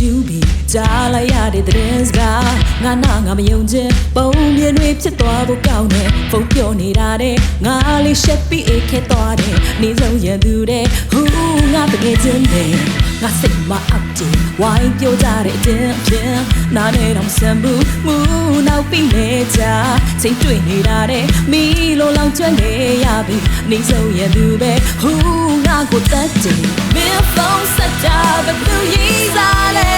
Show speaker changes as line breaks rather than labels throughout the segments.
ယူပြီးကြားလိုက်ရတဲ့သတင်းစကားငါမယုံချင်ပုံမြင်တွေဖြစ်သွားဖို့ကောင်းတယ်ဖုန်းပြောနေတာတဲ့ငါလေးရှက်ပြီးအိတ်ခဲသွားတယ်နေဆုံးရန်သူတဲ့ဟူးငါတကယ်ချင်းတယ်ငါစိတ်မအောက်တယ်ဝိုင်းပြောကြတဲ့အတင်းနားနဲ့တော့ဆန်ဘူးမူနောက်ပြီးနေကြစိတ်တွေ့နေတာတဲ့မီလိုလောင်ကျွမ်းနေရပြီနေဆုံးရန်သူပဲဟူးငါကိုတတ်တယ်မင်းဖုန်းဆက်တာဘယ်သူရေးစားလဲ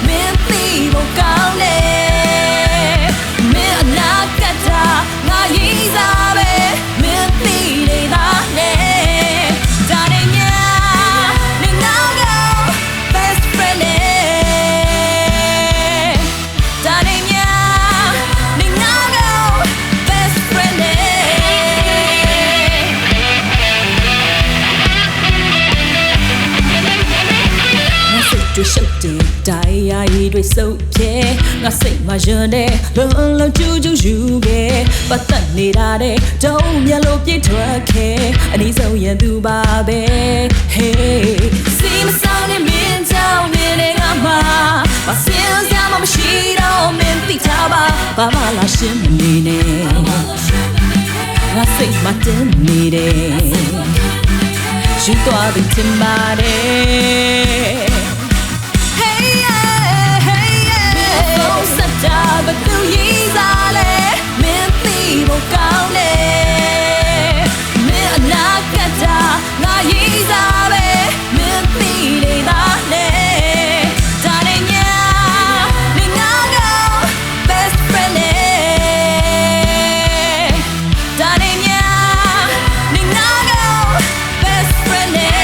မင်းသိဖို့ကောင်းလေမင်းအနာကတာငါရေးစားပဲမင်းသိနေတာနဲ့ဒါနဲ့ညာနေနာက best friend နဲ့ဒါနဲ့ညာနေနာက best friend နဲ့တွေ့ရှုပ်တဲ့တိုင်းရည်တွေစုပ်ပြဲငါစိတ်မယွန်းတဲ့လုံးကျူးယူခဲ့ပတ်သက်နေတာတဲ့တုံးမျက်လုံးပြည့်ထွက်ခဲ့အနည်းဆုံးရန်သူပါပဲ Hey စီမဆောင်နဲ့မင်းကြောင့်နေငါမှာမစင်စရာမရှိတော့မင်းသိချပါဘာမှလာရှင်းမနေနဲ့ငါစိတ်မတင်နေတယ်ရှိသွားပြီချင်ပါတယ်ဘသူရေးစားလဲမင်းသိဖို့ကောင်းလေမင်းအနာကတာငါရေးစားပဲမင်းသိနေတာနဲ့ဒါနဲ့ညာနေငါက best friend နဲ့ဒါနဲ့ညာနေငါက best friend နဲ့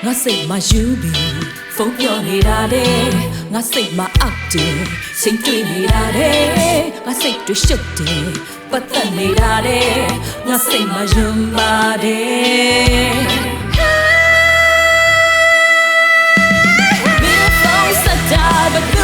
ငါစိတ်မယူပြီးဖုန်းပြောနေတာတဲ့ငါစိတ်မအောက်တယ်စိတ်တွေ့နေတာတဲ့ငါစိတ်တွေ့ရှုပ်တယ်ပတ်သက်နေတာတဲ့ငါစိတ်မယုံပါတယ်မင်းဖုန်းဆက်တာဘယ်သူ